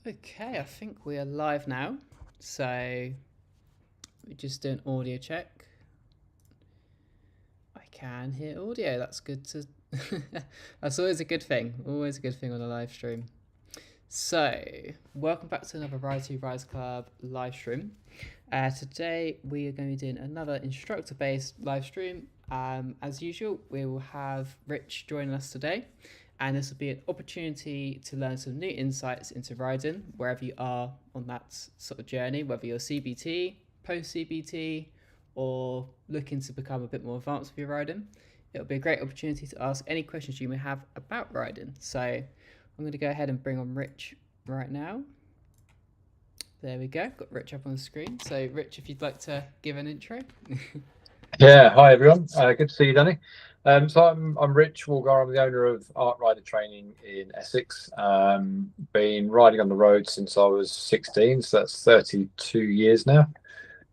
Okay, I think we are live now. So we just do an audio check. I can hear audio. That's good to. That's always a good thing. Always a good thing on a live stream. So, welcome back to another RideTo Rise Club live stream. Today we are going to be doing another instructor-based live stream. As usual, we will have Rich joining us today, and this will be an opportunity to learn some new insights into riding wherever you are on that sort of journey, whether you're CBT, post-CBT, or looking to become a bit more advanced with your riding. It'll be a great opportunity to ask any questions you may have about riding. So I'm going to go ahead and bring on Rich right now. There we go. Got Rich up on the screen. So Rich, if you'd like to give an intro. Yeah, hi everyone. Good to see you, Danny. So I'm Rich Walgar. I'm the owner of Art Rider Training in Essex. Been riding on the road since I was 16, so that's 32 years now.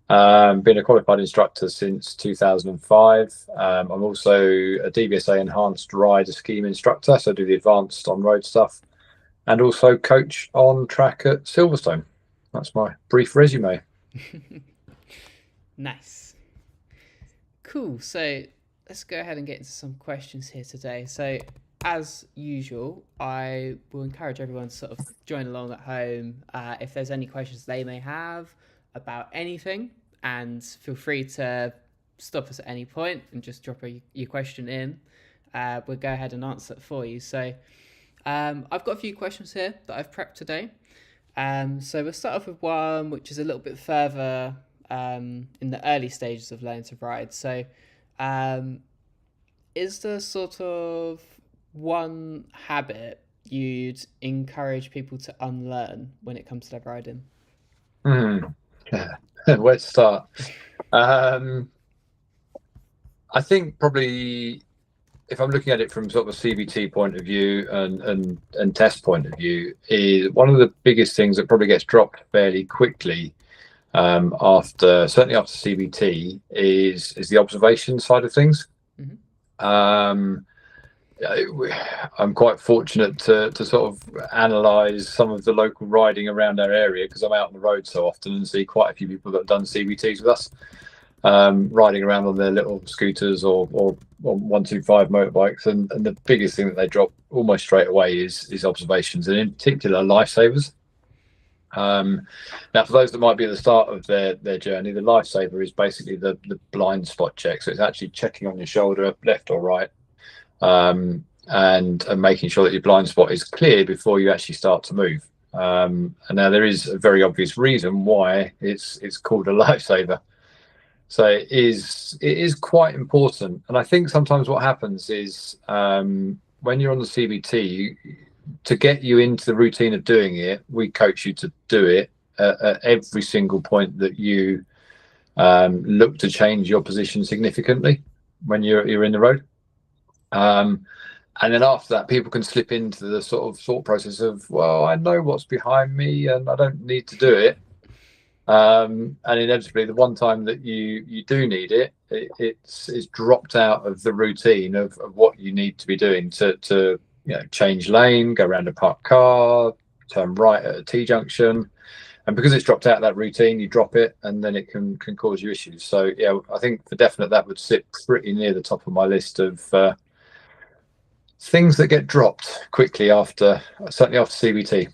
Been a qualified instructor since 2005. I'm also a DVSA enhanced rider scheme instructor, so I do the advanced on-road stuff, and also coach on track at Silverstone. That's my brief resume. Nice. Cool. So let's go ahead and get into some questions here today. So as usual, I will encourage everyone to sort of join along at home if there's any questions they may have about anything, and feel free to stop us at any point and just drop your question in. We'll go ahead and answer it for you. So I've got a few questions here that I've prepped today. So we'll start off with one which is a little bit further in the early stages of learning to ride. So is there sort of one habit you'd encourage people to unlearn when it comes to their riding? Where to start? I think probably, if I'm looking at it from sort of a CBT point of view and test point of view, is one of the biggest things that probably gets dropped fairly quickly certainly after CBT is the observation side of things. Mm-hmm. I'm quite fortunate to sort of analyze some of the local riding around our area, because I'm out on the road so often and see quite a few people that have done CBTs with us, riding around on their little scooters or 125 motorbikes, and the biggest thing that they drop almost straight away is observations, and in particular lifesavers. Now, for those that might be at the start of their journey, the lifesaver is basically the blind spot check. So it's actually checking on your shoulder, left or right, and making sure that your blind spot is clear before you actually start to move. And now there is a very obvious reason why it's called a lifesaver. So it is quite important. And I think sometimes what happens is when you're on the CBT, to get you into the routine of doing it, we coach you to do it at every single point that you look to change your position significantly when you're in the road. And then after that, people can slip into the sort of thought process of, well, I know what's behind me and I don't need to do it. And inevitably, the one time that you do need it, it's dropped out of the routine of what you need to be doing to change lane, go around a parked car, turn right at a T-junction. And because it's dropped out of that routine, you drop it, and then it can cause you issues. So, yeah, I think for definite that would sit pretty near the top of my list of things that get dropped quickly certainly after CBT.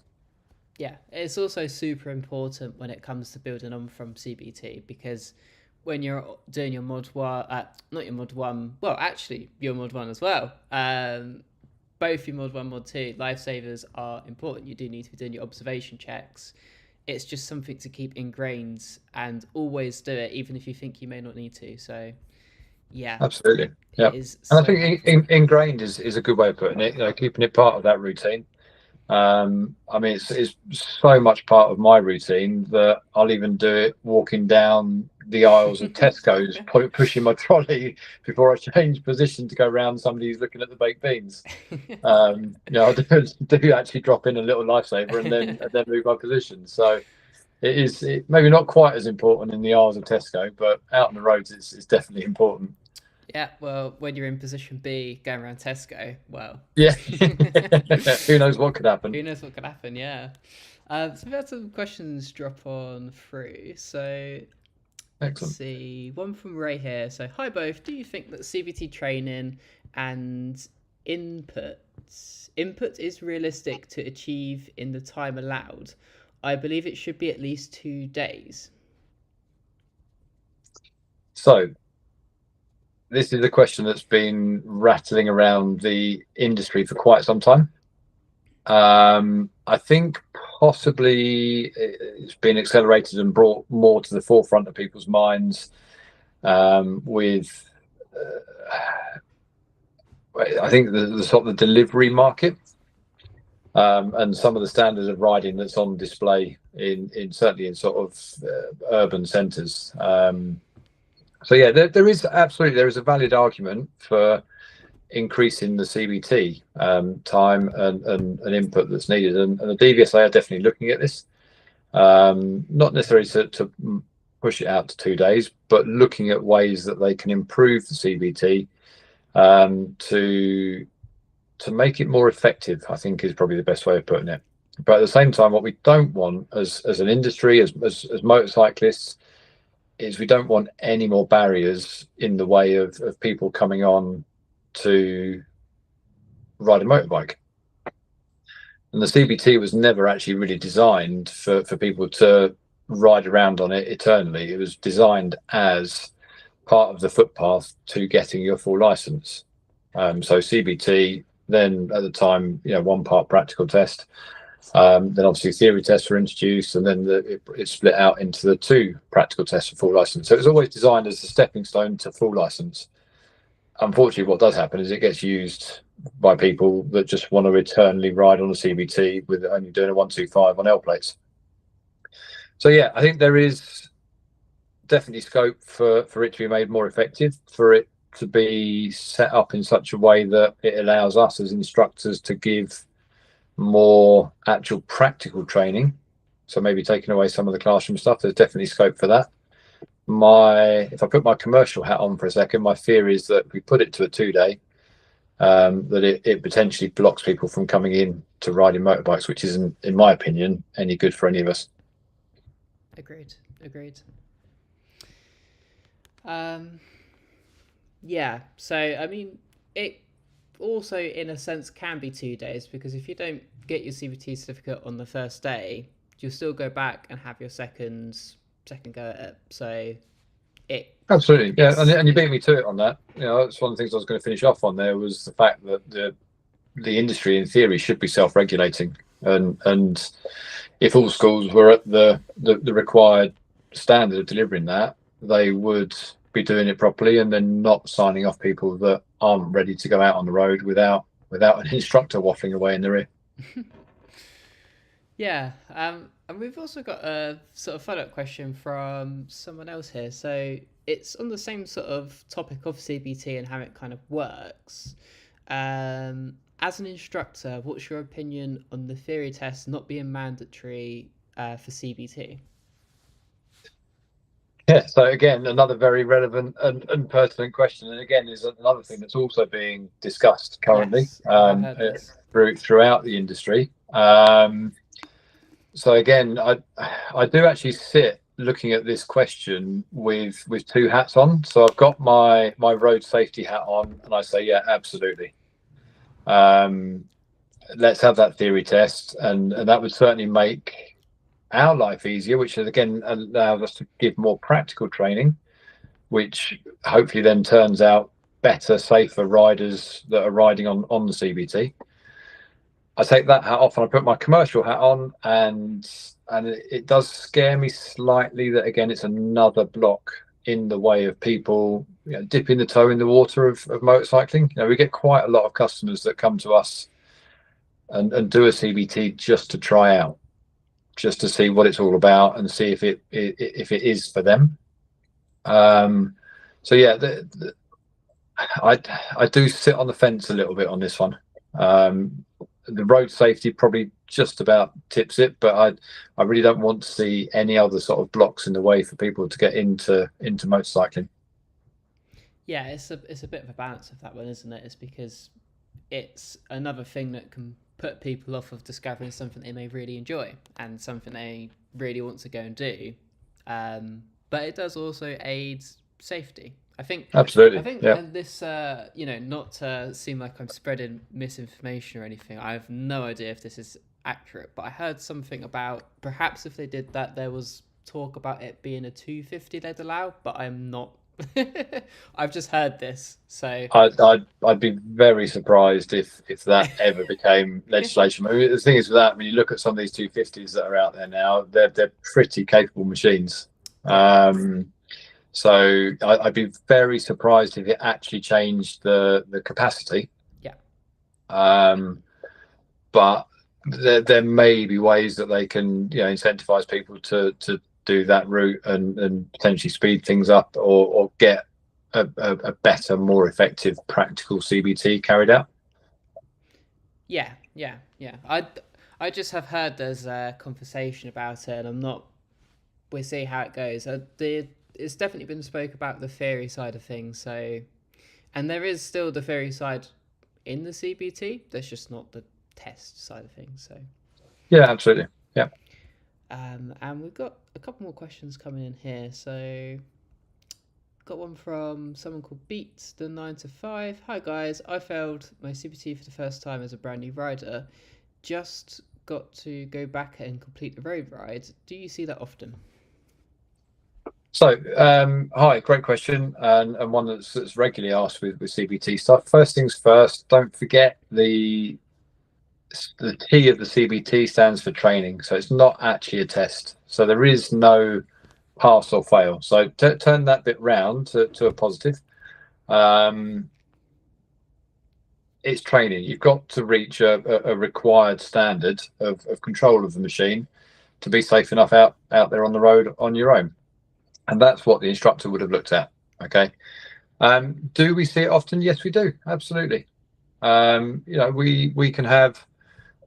Yeah, it's also super important when it comes to building on from CBT, because when you're doing your mod one, not your mod one, well, actually your mod one as well, both your mod one, mod two, lifesavers are important. You do need to be doing your observation checks. It's just something to keep ingrained and always do it, even if you think you may not need to. So, yeah, absolutely. Yeah, and I think ingrained is a good way of putting it. Keeping it part of that routine. I mean, it's so much part of my routine that I'll even do it walking down the aisles of Tesco's, pushing my trolley before I change position to go around somebody who's looking at the baked beans. I do actually drop in a little lifesaver and then move my position. So it maybe not quite as important in the aisles of Tesco, but out on the roads it's definitely important. Yeah, well, when you're in position B going around Tesco, well, Yeah. Who knows what could happen? who knows what could happen? Yeah. So we've had some questions drop on through. So let's Excellent. see. One from Ray here. So, hi both. Do you think that CBT training and input is realistic to achieve in the time allowed? I believe it should be at least 2 days. So this is a question that's been rattling around the industry for quite some time. I think possibly it's been accelerated and brought more to the forefront of people's minds with, I think, the sort of the delivery market and some of the standards of riding that's on display in certainly in sort of urban centres. So yeah, there is a valid argument for increasing the CBT time and input that's needed, and the DVSA are definitely looking at this. Not necessarily to push it out to 2 days, but looking at ways that they can improve the CBT to make it more effective, I think is probably the best way of putting it. But at the same time, what we don't want as an industry, as motorcyclists, is we don't want any more barriers in the way of people coming on to ride a motorbike. And the CBT was never actually really designed for people to ride around on it eternally. It was designed as part of the footpath to getting your full license. So CBT, then at the time, 1 part practical test. Then obviously theory tests were introduced, and then it split out into the 2 practical tests for full license. So it was always designed as a stepping stone to full license. Unfortunately, what does happen is it gets used by people that just want to eternally ride on a CBT with only doing a 125 on L plates. So yeah, I think there is definitely scope for it to be made more effective, for it to be set up in such a way that it allows us as instructors to give more actual practical training. So maybe taking away some of the classroom stuff, there's definitely scope for that. If I put my commercial hat on for a second, my fear is that if we put it to a 2-day, that it potentially blocks people from coming in to riding motorbikes, which isn't, in my opinion, any good for any of us. Agreed. Yeah, so I mean, it also in a sense can be 2 days, because if you don't get your CBT certificate on the first day, you'll still go back and have your second go at it. So absolutely, yeah, and you beat me to it on that. That's one of the things I was going to finish off on. There was the fact that the industry in theory should be self-regulating, and if all schools were at the required standard of delivering that, they would be doing it properly and then not signing off people that aren't ready to go out on the road without an instructor waffling away in the rear. Yeah, and we've also got a sort of follow-up question from someone else here. So it's on the same sort of topic of CBT and how it kind of works. As an instructor, what's your opinion on the theory test not being mandatory for CBT? Yeah, so again, another very relevant and pertinent question, and again is another thing that's also being discussed currently. Yes, throughout the industry. So again, I do actually sit looking at this question with 2 hats on. So I've got my road safety hat on, and I say, yeah, absolutely. Let's have that theory test, and that would certainly make our life easier, which again allows us to give more practical training, which hopefully then turns out better, safer riders that are riding on the CBT. I take that hat off and I put my commercial hat on, and it does scare me slightly that again it's another block in the way of people dipping the toe in the water of motorcycling. We get quite a lot of customers that come to us and do a CBT just to try out, just to see what it's all about and see if it is for them. So yeah, I do sit on the fence a little bit on this one. The road safety probably just about tips it, but I really don't want to see any other sort of blocks in the way for people to get into motorcycling. Yeah, it's a bit of a balance of that one, isn't it? It's because it's another thing that can put people off of discovering something they may really enjoy and something they really want to go and do. But it does also aid safety. I Absolutely. think, Yeah. and this, not to seem like I'm spreading misinformation or anything. I have no idea if this is accurate, but I heard something about perhaps if they did that, there was talk about it being a 250 they'd allow, but I'm not. I've just heard this, so I'd be very surprised if that ever became legislation. I mean, the thing is with that, when you look at some of these 250s that are out there now, they're pretty capable machines. yeah, So I'd be very surprised if it actually changed the capacity. yeah, But there may be ways that they can, incentivize people to do that route and potentially speed things up or get a better, more effective, practical CBT carried out. yeah. I just have heard there's a conversation about it, and I'm not. We'll see how it goes. It's definitely been spoke about the theory side of things. So, and there is still the theory side in the CBT. There's just not the test side of things. So, Yeah, absolutely. Yeah. and we've got a couple more questions coming in here. So, got one from someone called Beats the 9 to 5. Hi guys, I failed my CBT for the first time as a brand new rider. Just got to go back and complete the road ride. Do you see that often? So, hi, great question, and one that's regularly asked with CBT stuff. First things first, don't forget the T of the CBT stands for training, so it's not actually a test. So there is no pass or fail. So turn that bit round to a positive. It's training. You've got to reach a required standard of control of the machine to be safe enough out there on the road on your own. And that's what the instructor would have looked at. Okay. Do we see it often? Yes, we do. Absolutely. We can have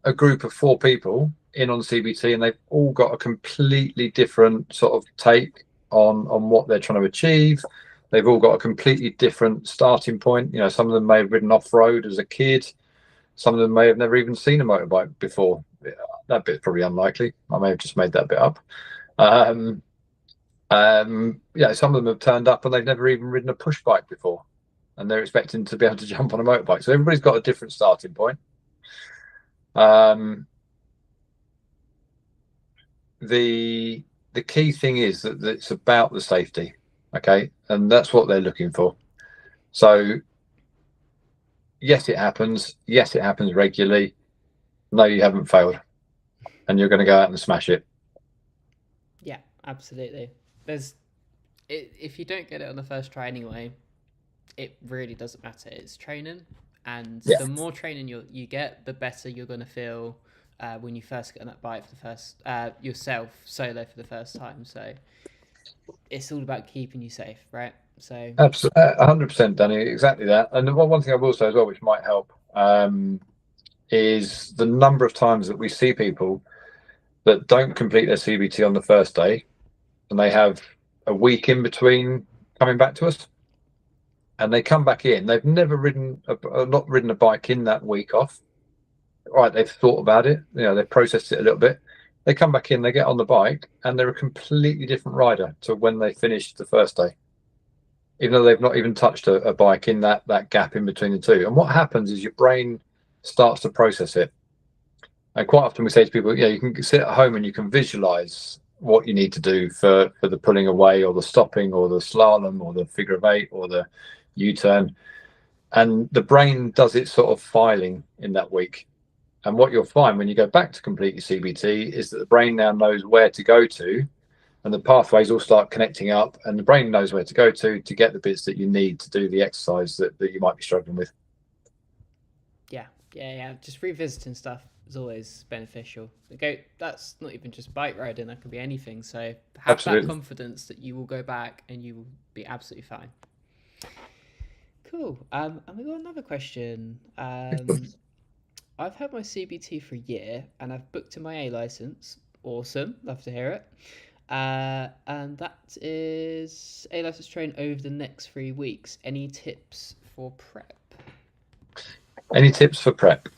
a group of 4 people in on CBT, and they've all got a completely different sort of take on what they're trying to achieve. They've all got a completely different starting point. Some of them may have ridden off-road as a kid. Some of them may have never even seen a motorbike before. That bit's probably unlikely. I may have just made that bit up. Some of them have turned up and they've never even ridden a push bike before, and they're expecting to be able to jump on a motorbike. So everybody's got a different starting point. The key thing is that it's about the safety, okay, and that's what they're looking for. So yes, it happens. Yes, it happens regularly. No, you haven't failed, and you're going to go out and smash it. Yeah, absolutely. If you don't get it on the first try anyway, it really doesn't matter. It's training, and Yeah. the more training you get, the better you're going to feel when you first get on that bike for the first yourself solo for the first time. So it's all about keeping you safe, right? So Absolutely, 100%, Danny. Exactly that. And one thing I will say as well, which might help, is the number of times that we see people that don't complete their CBT on the first day, and they have a week in between coming back to us, and they come back in. They've never not ridden a bike in that week off. Right, they've thought about it. They've processed it a little bit. They come back in, they get on the bike, and they're a completely different rider to when they finished the first day, even though they've not even touched a bike in that gap in between the two. And what happens is your brain starts to process it. And quite often we say to people, you can sit at home and you can visualize what you need to do for the pulling away or the stopping or the slalom or the figure of 8 or the U-turn. And the brain does its sort of filing in that week. And what you'll find when you go back to complete your CBT is that the brain now knows where to go to, and the pathways all start connecting up, and the brain knows where to go to get the bits that you need to do the exercise that you might be struggling with. Yeah. Just revisiting stuff is always beneficial. That's not even just bike riding; that could be anything. So have Absolutely. that confidence that you will go back and you will be absolutely fine. Cool. And we got another question. I've had my CBT for a year and I've booked in my A license. Awesome. Love to hear it. And that is a license train over the next 3 weeks. Any tips for prep? Any tips for prep?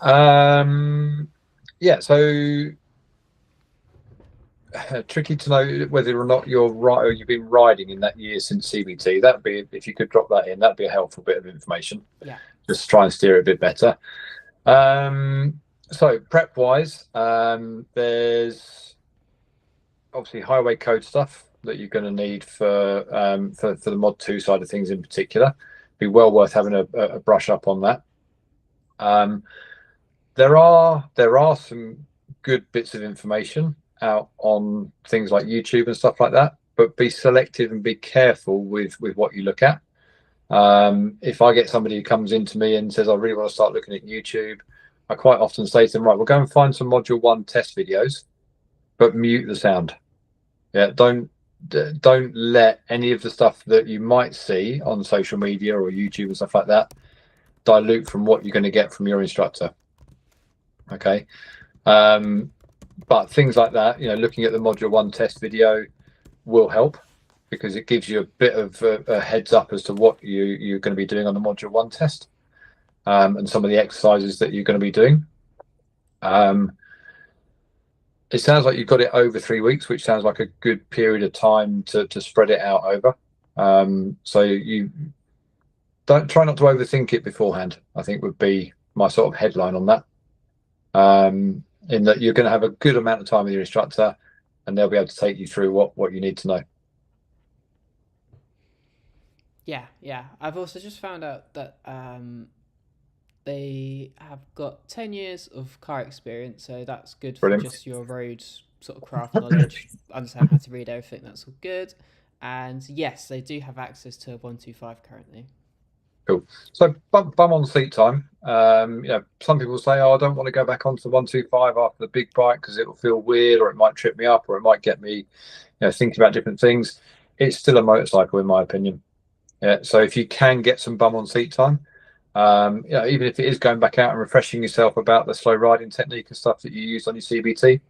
Yeah, so tricky to know whether or not you're right or you've been riding in that year since CBT. That'd be, if you could drop that in, that'd be a helpful bit of information. Yeah. Just try and steer it a bit better. So prep wise, there's obviously highway code stuff that you're going to need for the Mod 2 side of things in particular. Be well worth having a brush up on that. There are some good bits of information out on things like YouTube and stuff like that, but be selective and be careful with what you look at. If I get somebody who comes into me and says, I really want to start looking at YouTube, I quite often say to them, right, we'll go and find some Module 1 test videos, but mute the sound. Yeah, don't let any of the stuff that you might see on social media or YouTube and stuff like that dilute from what you're going to get from your instructor. Okay. But things like that, looking at the Module 1 test video will help, because it gives you a bit of a heads up as to what you're going to be doing on the Module 1 test, and some of the exercises that you're going to be doing. It sounds like you've got it over 3 weeks, which sounds like a good period of time to spread it out over. So you try not to overthink it beforehand, I think would be my sort of headline on that. In that you're going to have a good amount of time with your instructor, and they'll be able to take you through what you need to know. Yeah. I've also just found out that they have got 10 years of car experience, so that's good for just your road sort of craft knowledge, understand how to read everything, that's all good. And yes, they do have access to 125 currently. Cool. So bum on seat time. Some people say, I don't want to go back onto the 125 after the big bike because it will feel weird, or it might trip me up, or it might get me thinking about different things. It's still a motorcycle, in my opinion. Yeah. So if you can get some bum on seat time, even if it is going back out and refreshing yourself about the slow riding technique and stuff that you used on your CBT,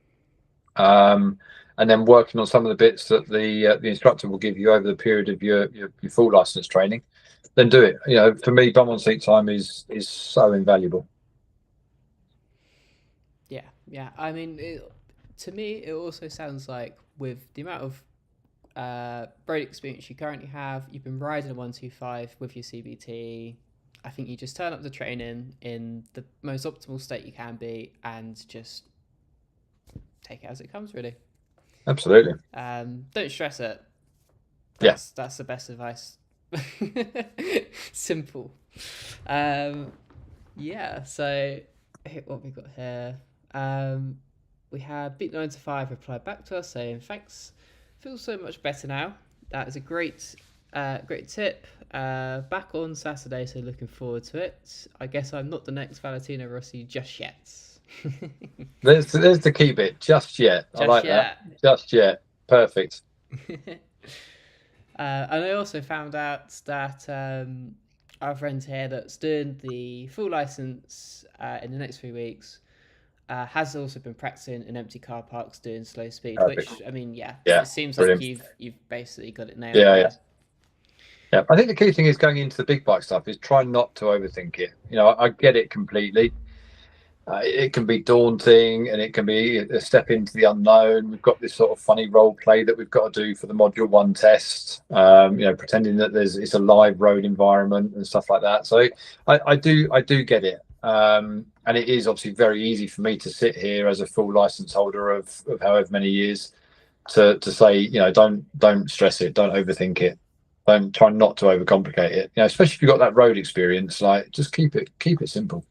and then working on some of the bits that the instructor will give you over the period of your full license training, then do it. For me, bum on seat time is so invaluable. Yeah. I mean, to me, it also sounds like with the amount of road experience you currently have, you've been riding a 125 with your CBT. I think you just turn up the training in the most optimal state you can be, and just take it as it comes, really. Absolutely. Don't stress it. That's the best advice. Simple. So what we got here, we had Beat 9 to 5 reply back to us saying thanks, feels so much better now. That is a great tip. Back on Saturday, so looking forward to it. I guess I'm not the next Valentino Rossi just yet. There's the key bit, just yet. I like that. Just yet. Perfect. And I also found out that our friend here that's doing the full license in the next 3 weeks has also been practicing in empty car parks doing slow speed. Perfect. Which, I mean, it seems brilliant. Like you've basically got it nailed. Yeah. I think the key thing is going into the big bike stuff is try not to overthink it. I get it completely. It can be daunting, and it can be a step into the unknown. We've got this sort of funny role play that we've got to do for the Module 1 test, pretending that it's a live road environment and stuff like that. So I do get it. And it is obviously very easy for me to sit here as a full license holder of however many years to say, don't stress it, don't overthink it, don't try not to overcomplicate it. Especially if you've got that road experience, like just keep it simple.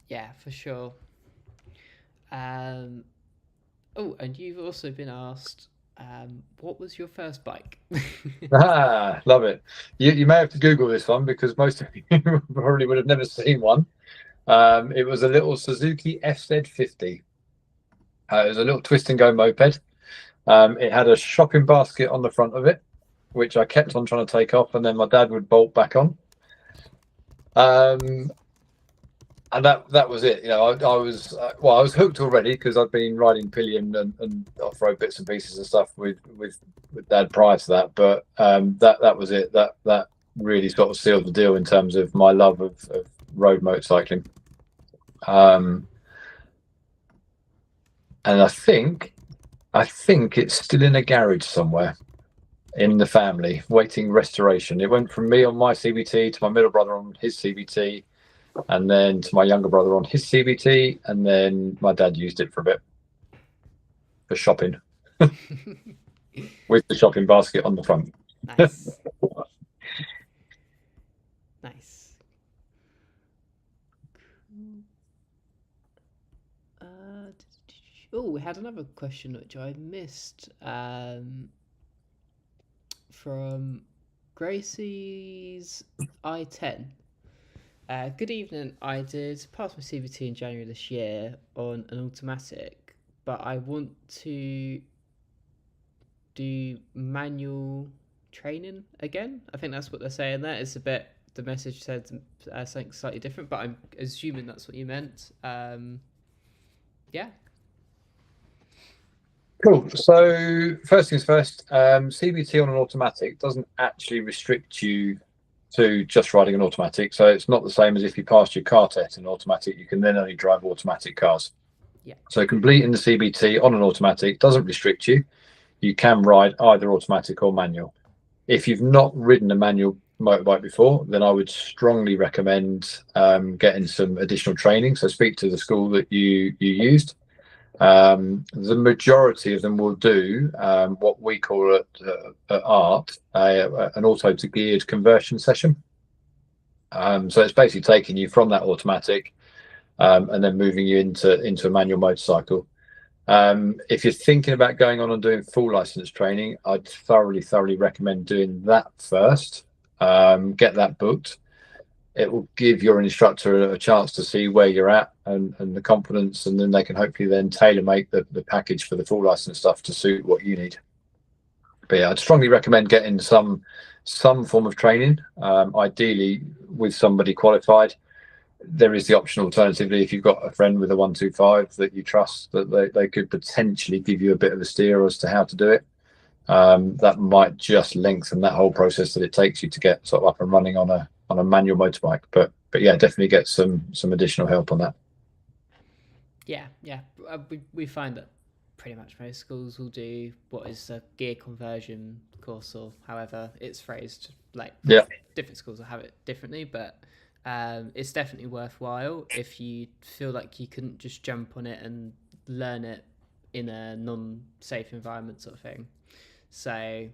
Yeah, for sure. And you've also been asked, what was your first bike? Love it. You may have to Google this one, because most of you probably would have never seen one. It was a little Suzuki FZ50. It was a little twist and go moped. It had a shopping basket on the front of it, which I kept on trying to take off, and then my dad would bolt back on. And that was it. I was I was hooked already because I'd been riding pillion and off-road bits and pieces and stuff with Dad prior to that. But that was it. That really sort of sealed the deal in terms of my love of road motorcycling. And I think it's still in a garage somewhere in the family, waiting restoration. It went from me on my CBT to my middle brother on his CBT, and then to my younger brother on his CBT, and then my dad used it for a bit for shopping with the shopping basket on the front. Nice. Nice. Oh, we had another question which I missed from Gracie's I10. Good evening. I did pass my CBT in January this year on an automatic, but I want to do manual training again. I think that's what they're saying there. It's a bit, the message said something slightly different, but I'm assuming that's what you meant. Yeah. Cool. So first things first, CBT on an automatic doesn't actually restrict you to just riding an automatic. So it's not the same as if you passed your car test in automatic, you can then only drive automatic cars. Yeah. So completing the CBT on an automatic doesn't restrict you. You can ride either automatic or manual. If you've not ridden a manual motorbike before, then I would strongly recommend getting some additional training. So speak to the school that you used. The majority of them will do what we call at ART an auto to geared conversion session. So it's basically taking you from that automatic and then moving you into a manual motorcycle. If you're thinking about going on and doing full license training, I'd thoroughly recommend doing that first. Get that booked. It will give your instructor a chance to see where you're at and the confidence, and then they can hopefully then tailor make the package for the full license stuff to suit what you need. But yeah, I'd strongly recommend getting some form of training, ideally with somebody qualified. There is the option alternatively, if you've got a friend with a 125 that you trust, that they could potentially give you a bit of a steer as to how to do it. That might just lengthen that whole process that it takes you to get sort of up and running on a manual motorbike. But yeah, definitely get some additional help on that. Yeah. We find that pretty much most schools will do what is a gear conversion course, or however it's phrased. Like, yeah, different schools will have it differently, but it's definitely worthwhile if you feel like you couldn't just jump on it and learn it in a non-safe environment sort of thing. So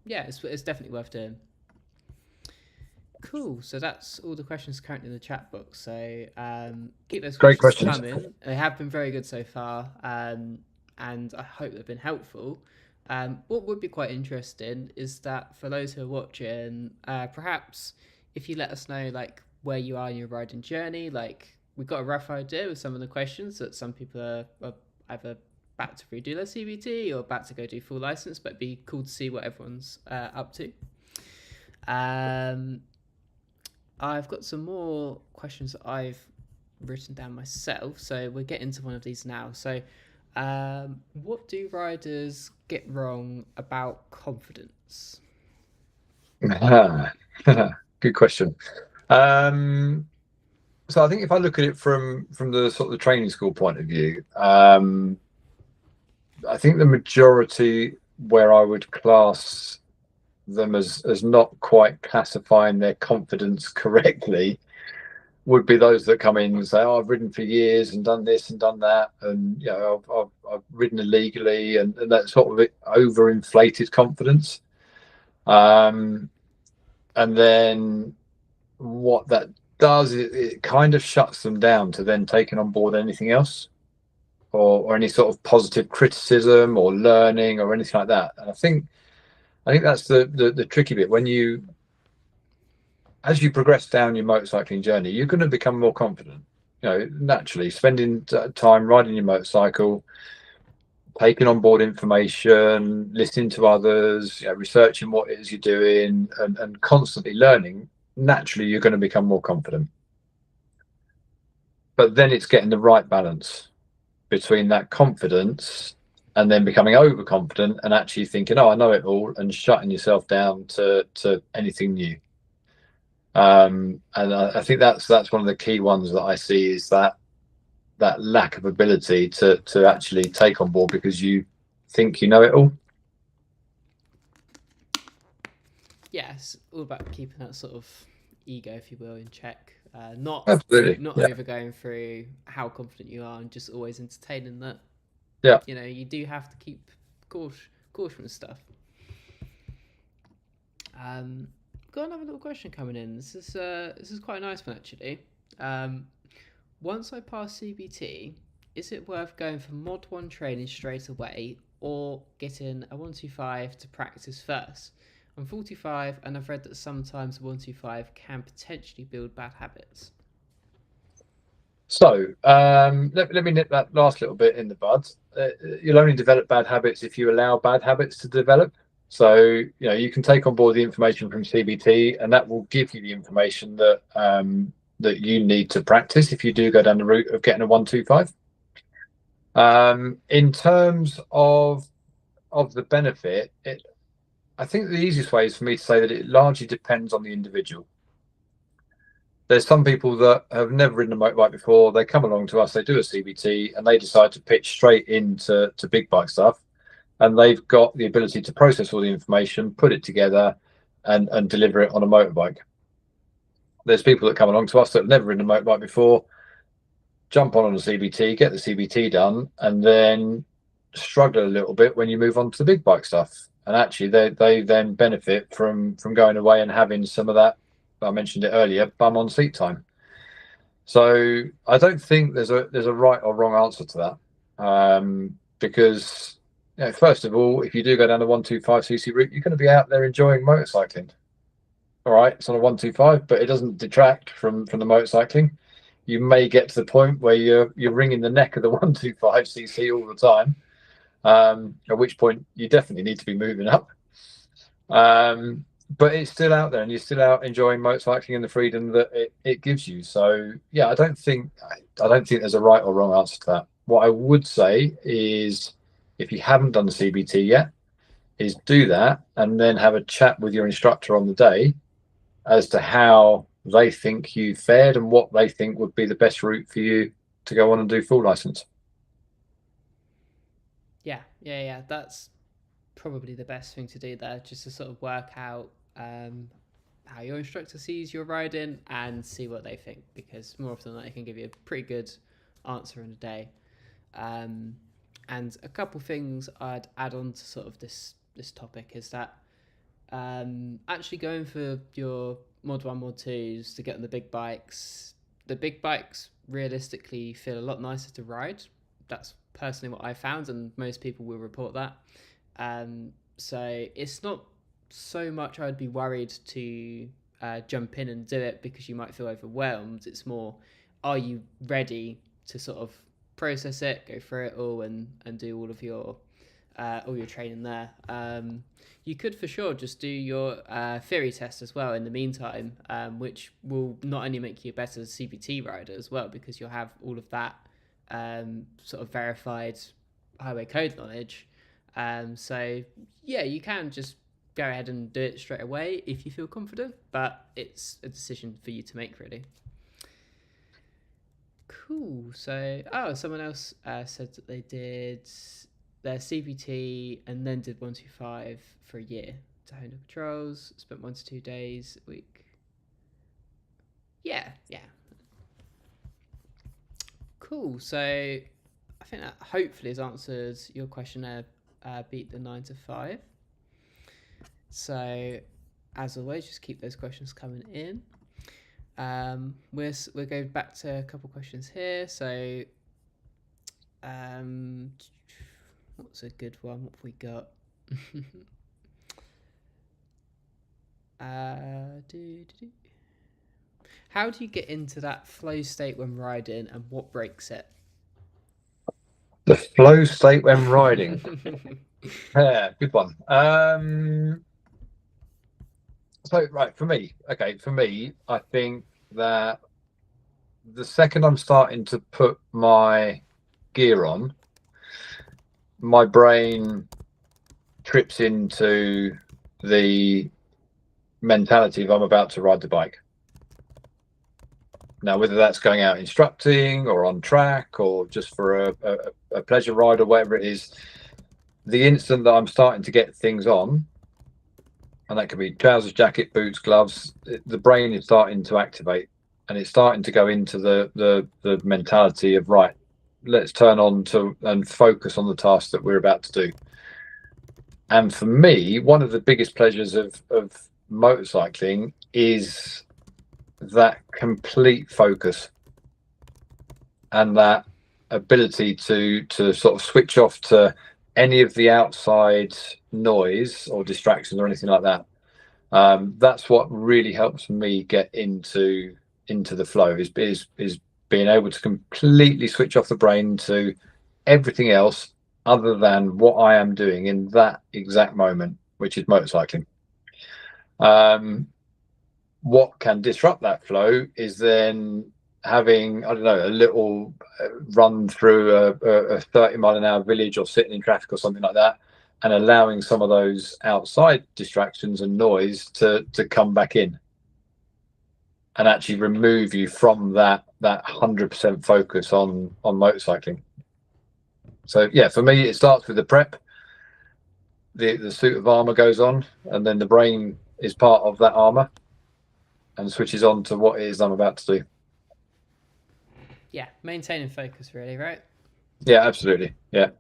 yeah, it's definitely worth doing. Cool. So that's all the questions currently in the chat box. So keep those questions coming. They have been very good so far, and I hope they've been helpful. What would be quite interesting is that for those who are watching, perhaps if you let us know like where you are in your riding journey, like we've got a rough idea with some of the questions that some people are either about to redo their CBT or about to go do full license, but it'd be cool to see what everyone's up to. I've got some more questions that I've written down myself, so we'll get into one of these now. So what do riders get wrong about confidence? Good question. So I think if I look at it from the sort of the training school point of view, I think the majority where I would class them as not quite classifying their confidence correctly would be those that come in and say, "Oh, I've ridden for years and done this and done that, and you know, I've ridden illegally," and that sort of overinflated confidence. And then what that does, it kind of shuts them down to then taking on board anything else, or any sort of positive criticism or learning or anything like that. And I think that's the tricky bit. As you progress down your motorcycling journey, you're going to become more confident. You know, naturally, spending time riding your motorcycle, taking on board information, listening to others, you know, researching what it is you're doing, and constantly learning. Naturally, you're going to become more confident. but then it's getting the right balance between that confidence and then becoming overconfident and actually thinking, oh, I know it all, and shutting yourself down to anything new. And I think that's one of the key ones that I see, is that lack of ability to actually take on board because you think you know it all. Yeah, it's all about keeping that sort of ego, if you will, in check. Not Absolutely. not Yeah. over going through how confident you are, and just always entertaining that. Yeah. You know, you do have to keep caution with stuff. Got another little question coming in. This is quite a nice one actually. Um, Once I pass CBT, is it worth going for Mod 1 training straight away or getting a 125 to practice first? I'm 45 and I've read that sometimes a 125 can potentially build bad habits. So let me nip that last little bit in the bud. You'll only develop bad habits if you allow bad habits to develop. So you can take on board the information from CBT, and that will give you the information that that you need to practice if you do go down the route of getting a 125. In terms of the benefit, I think the easiest way is for me to say that it largely depends on the individual. There's some people that have never ridden a motorbike before. They come along to us, they do a CBT, and they decide to pitch straight into big bike stuff. And they've got the ability to process all the information, put it together, and deliver it on a motorbike. There's people that come along to us that have never ridden a motorbike before, jump on a CBT, get the CBT done, and then struggle a little bit when you move on to the big bike stuff. And actually, they then benefit from going away and having some of that. I mentioned it earlier, bum on seat time. So I don't think there's a right or wrong answer to that, because first of all, if you do go down the 125cc route, you're going to be out there enjoying motorcycling. All right, it's on a 125, but it doesn't detract from the motorcycling. You may get to the point where you're wringing the neck of the 125cc all the time, at which point you definitely need to be moving up. But it's still out there, and you're still out enjoying motorcycling and the freedom that it gives you. So yeah, I don't think there's a right or wrong answer to that. What I would say is, if you haven't done the CBT yet, is do that and then have a chat with your instructor on the day as to how they think you fared and what they think would be the best route for you to go on and do full license. Yeah. That's probably the best thing to do there, just to sort of work out how your instructor sees your riding and see what they think, because more often than not, they can give you a pretty good answer in a day. And a couple things I'd add on to sort of this topic is that actually going for your Mod 1, Mod 2s to get on the big bikes realistically feel a lot nicer to ride. That's personally what I found, and most people will report that. So it's not so much I'd be worried to jump in and do it because you might feel overwhelmed. It's more, are you ready to sort of process it, go through it all, and do all your training there. You could for sure just do your theory test as well in the meantime, which will not only make you a better CBT rider as well, because you'll have all of that sort of verified highway code knowledge. So yeah, you can just go ahead and do it straight away if you feel confident, but it's a decision for you to make, really. Cool. So, someone else said that they did their CBT and then did 125 for a year to hone the controls, spent 1 to 2 days a week. Yeah. Cool. So I think that hopefully has answered your question there, beat the 9 to 5. So as always, just keep those questions coming in. We'll go back to a couple questions here. So what's a good one? What have we got? How do you get into that flow state when riding, and what breaks it? The flow state when riding. Yeah, good one. So right, for me, I think that the second I'm starting to put my gear on, my brain trips into the mentality of I'm about to ride the bike. Now, whether that's going out instructing or on track or just for a pleasure ride or whatever it is, the instant that I'm starting to get things on, and that could be trousers, jacket, boots, gloves, the brain is starting to activate, and it's starting to go into the mentality of, right, let's turn on to and focus on the task that we're about to do. And for me, one of the biggest pleasures of motorcycling is that complete focus and that ability to sort of switch off to any of the outside noise or distractions or anything like that. That's what really helps me get into the flow is being able to completely switch off the brain to everything else other than what I am doing in that exact moment, which is motorcycling. What can disrupt that flow is then having, I don't know, a little run through a 30-mile-an-hour village or sitting in traffic or something like that, and allowing some of those outside distractions and noise to come back in and actually remove you from that 100% focus on motorcycling. So yeah, for me, it starts with the prep. The suit of armor goes on, and then the brain is part of that armor and switches on to what it is I'm about to do. Yeah, maintaining focus, really, right? Yeah, absolutely. Yeah,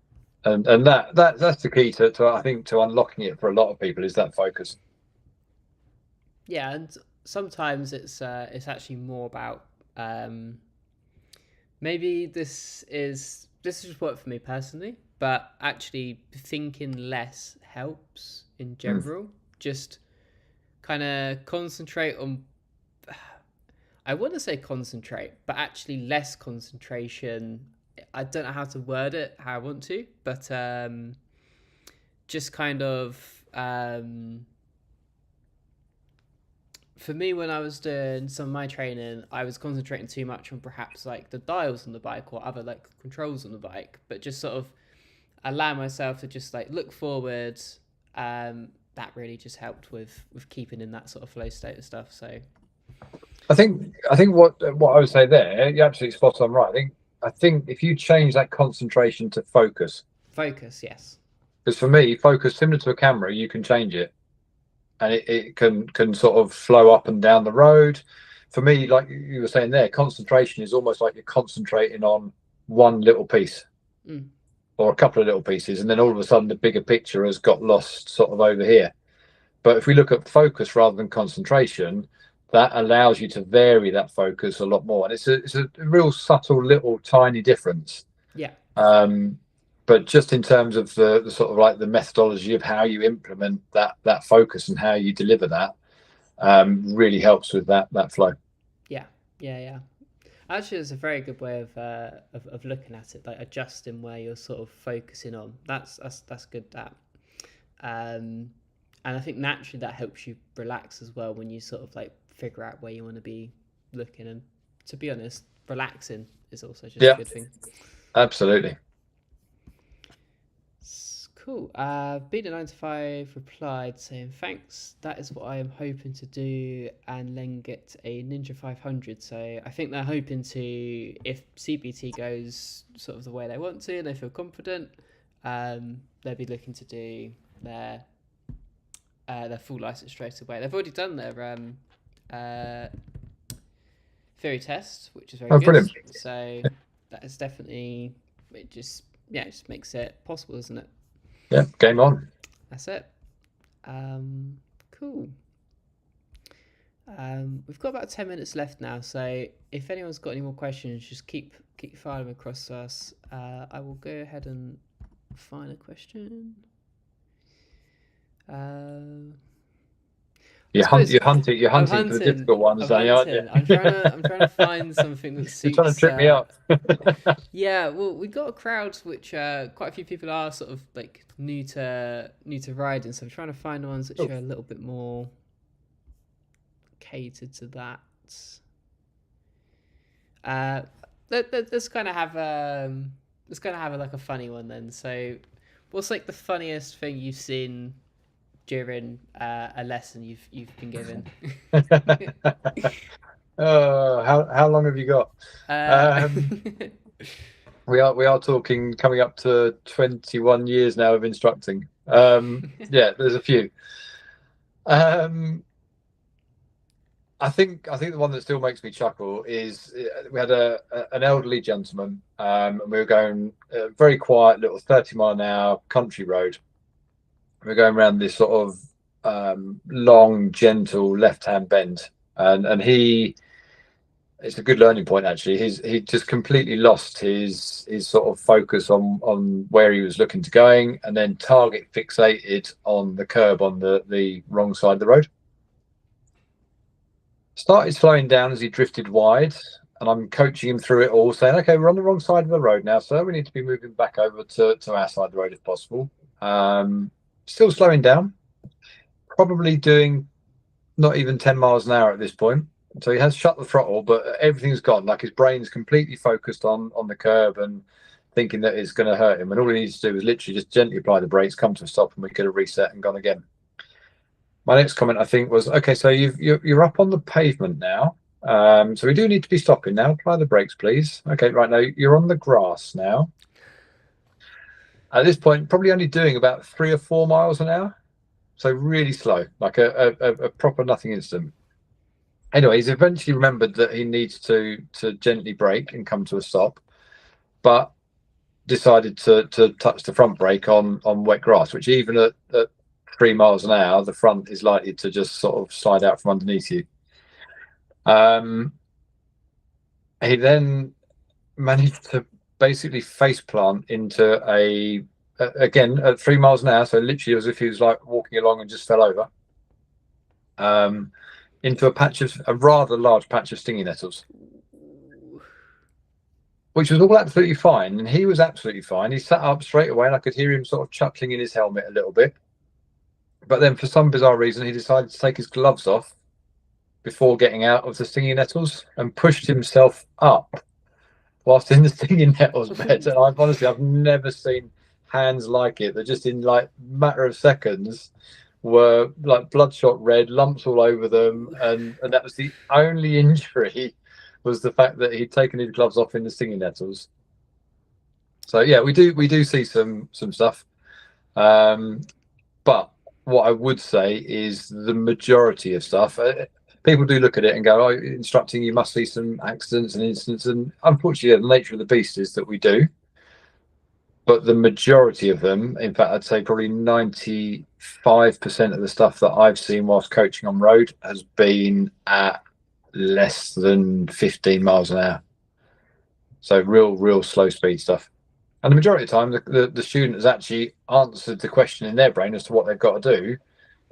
and that's the key to I think to unlocking it for a lot of people is that focus. Yeah, and sometimes it's actually more about maybe this is just work for me personally, but actually thinking less helps in general. Just kind of concentrate on. I want to say concentrate, but actually less concentration. I don't know how to word it how I want to, but just kind of for me, when I was doing some of my training, I was concentrating too much on perhaps like the dials on the bike or other like controls on the bike, but just sort of allow myself to just like look forward. That really just helped with keeping in that sort of flow state of stuff. So I think what I would say there, you're absolutely spot on right. I think if you change that concentration to focus, yes. because for me, focus similar to a camera, you can change it, and it can sort of flow up and down the road. For me, like you were saying there, concentration is almost like you're concentrating on one little piece or a couple of little pieces, and then all of a sudden the bigger picture has got lost sort of over here. But if we look at focus rather than concentration, that allows you to vary that focus a lot more, and it's a real subtle little tiny difference. Yeah. But just in terms of the sort of like the methodology of how you implement that focus and how you deliver that, really helps with that flow. Yeah. Actually, it's a very good way of looking at it, like adjusting where you're sort of focusing on. That's good. And I think naturally that helps you relax as well when you sort of like figure out where you want to be looking. And to be honest, relaxing is also just a good thing. Absolutely. Cool. Beat a 9 to 5 replied saying, thanks, that is what I am hoping to do, and then get a Ninja 500. So I think they're hoping to, if CBT goes sort of the way they want to and they feel confident, they'll be looking to do their full license straight away. They've already done their theory test, which is very good. Brilliant. So that is definitely, it just makes it possible, isn't it? Yeah, game on. That's it. Cool. We've got about 10 minutes left now, so if anyone's got any more questions, just keep firing them across to us. I will go ahead and find a question. You're hunting for the difficult ones, aren't you? I'm trying to find something that suits. You're trying to trip me up. Yeah, well, we got a crowd which quite a few people are sort of like new to riding, so I'm trying to find ones which are a little bit more catered to that. Let's kind of have like a funny one then. So, what's like the funniest thing you've seen during a lesson you've been given? How long have you got? uh, Um, we are talking coming up to 21 years now of instructing. Yeah, there's a few. Um, I think the one that still makes me chuckle is we had an elderly gentleman, and we were going a very quiet little 30-mile-an-hour country road. We were going around this sort of long, gentle left-hand bend, and it's a good learning point actually. He just completely lost his sort of focus on where he was looking to going, and then target fixated on the curb on the wrong side of the road. Started slowing down as he drifted wide, and I'm coaching him through it all, saying, "Okay, we're on the wrong side of the road now, sir. We need to be moving back over to our side of the road if possible." Still slowing down, probably doing not even 10 miles an hour at this point. So he has shut the throttle, but everything's gone. Like his brain's completely focused on the curb and thinking that it's going to hurt him. And all he needs to do is literally just gently apply the brakes, come to a stop, and we get a reset and gone again. My next comment, I think, was, okay, so you're up on the pavement now. So we do need to be stopping now. Apply the brakes, please. Okay, right now you're on the grass now. At this point, probably only doing about 3 or 4 miles an hour. So really slow, like a proper nothing instant. Anyway, he's eventually remembered that he needs to gently brake and come to a stop, but decided to touch the front brake on wet grass, which even at 3 miles an hour, the front is likely to just sort of slide out from underneath you. He then managed to basically face plant into again at 3 miles an hour, so literally as if he was like walking along and just fell over, into a rather large patch of stinging nettles, which was all absolutely fine, and he was absolutely fine. He sat up straight away, and I could hear him sort of chuckling in his helmet a little bit. But then, for some bizarre reason, he decided to take his gloves off before getting out of the stinging nettles and pushed himself up whilst in the stinging nettles bed. And I've never seen hands like it. They're just in like matter of seconds were like bloodshot red, lumps all over them, and that was the only injury, was the fact that he'd taken his gloves off in the stinging nettles. So yeah, we do see some stuff, but what I would say is the majority of stuff, people do look at it and go, "Oh, instructing, you must see some accidents and incidents," and unfortunately, the nature of the beast is that we do. But the majority of them, in fact, I'd say probably 95% of the stuff that I've seen whilst coaching on road has been at less than 15 miles an hour. So real slow speed stuff. And the majority of the time, the student has actually answered the question in their brain as to what they've got to do.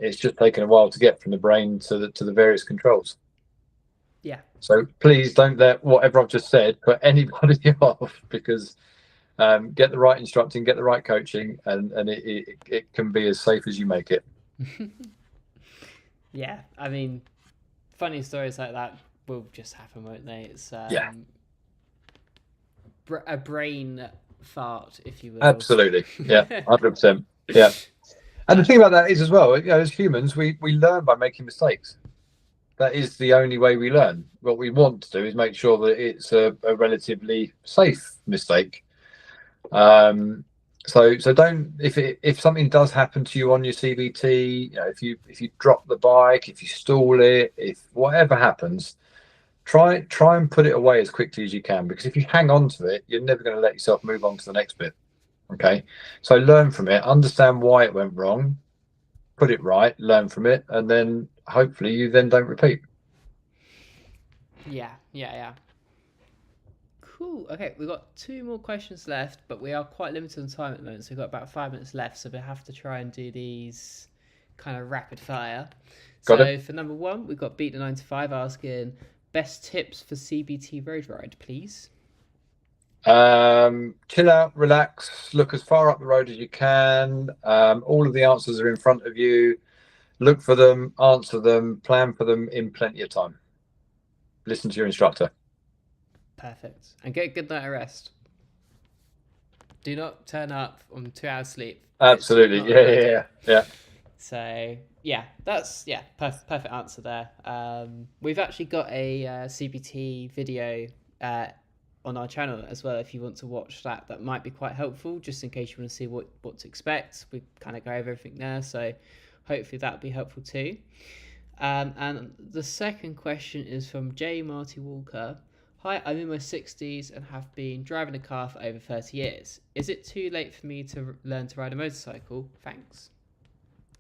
It's just taken a while to get from the brain to the various controls. Yeah. So please don't let whatever I've just said put anybody off, because get the right instructing, get the right coaching, and it can be as safe as you make it. Yeah, I mean, funny stories like that will just happen, won't they? It's Yeah, a brain fart, if you will. absolutely. Yeah, 100%. Yeah. And the thing about that is as well, as humans, we learn by making mistakes. That is the only way we learn. What we want to do is make sure that it's a relatively safe mistake. So don't, if something does happen to you on your CBT, if you drop the bike, if you stall it, if whatever happens, try and put it away as quickly as you can, because if you hang on to it, you're never going to let yourself move on to the next bit. Okay, so learn from it, understand why it went wrong, put it right, learn from it, and then hopefully you then don't repeat. Yeah. Cool. Okay, we've got 2 more questions left, but we are quite limited on time at the moment, so we've got about 5 minutes left, so we have to try and do these kind of rapid fire. Got so it. For number 1, we've got Beat the 95 asking, best tips for CBT road ride, please. Chill out, relax, look as far up the road as you can. All of the answers are in front of you. Look for them, answer them, plan for them in plenty of time. Listen to your instructor. Perfect. And get a good night of rest. Do not turn up on 2 hours sleep. Absolutely. It's not a good idea. Yeah. So yeah, that's perfect answer there. We've actually got a CBT video on our channel as well. If you want to watch that, that might be quite helpful, just in case you want to see what to expect. We kind of go over everything there, so hopefully that'll be helpful too. And the second question is from J. Marty Walker. Hi, I'm in my 60s and have been driving a car for over 30 years. Is it too late for me to learn to ride a motorcycle? Thanks.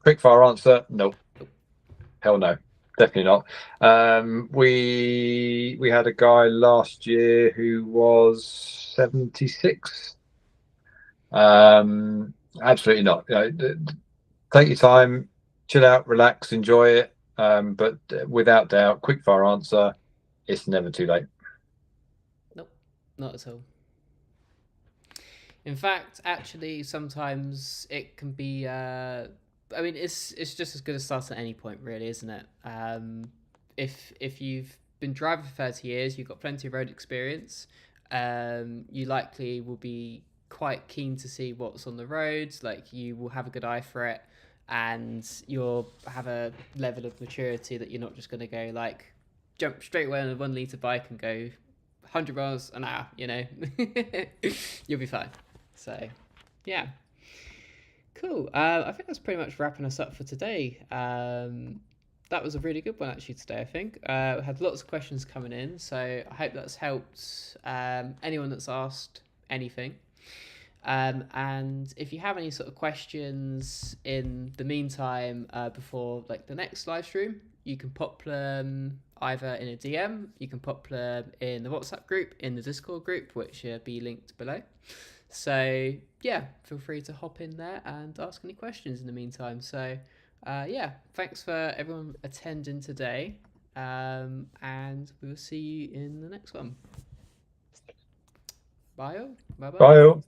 Quick fire answer: nope. Hell no, definitely not. We had a guy last year who was 76. Absolutely not. Take your time, chill out, relax, enjoy it. But without doubt, quick fire answer: it's never too late. Nope, not at all. In fact, actually, sometimes it can be. I mean, it's just as good as starting at any point, really, isn't it? If you've been driving for 30 years, you've got plenty of road experience. You likely will be quite keen to see what's on the roads. Like, you will have a good eye for it, and you'll have a level of maturity that you're not just going to go like jump straight away on a 1 litre bike and go 100 miles an hour. You'll be fine. So, yeah. Cool. I think that's pretty much wrapping us up for today. That was a really good one actually today, I think. We had lots of questions coming in, so I hope that's helped anyone that's asked anything. And if you have any sort of questions in the meantime before like the next live stream, you can pop them either in a DM, you can pop them in the WhatsApp group, in the Discord group, which will be linked below. So yeah, feel free to hop in there and ask any questions in the meantime. So yeah, thanks for everyone attending today, and we will see you in the next one. Bye all. Bye bye. Bye all.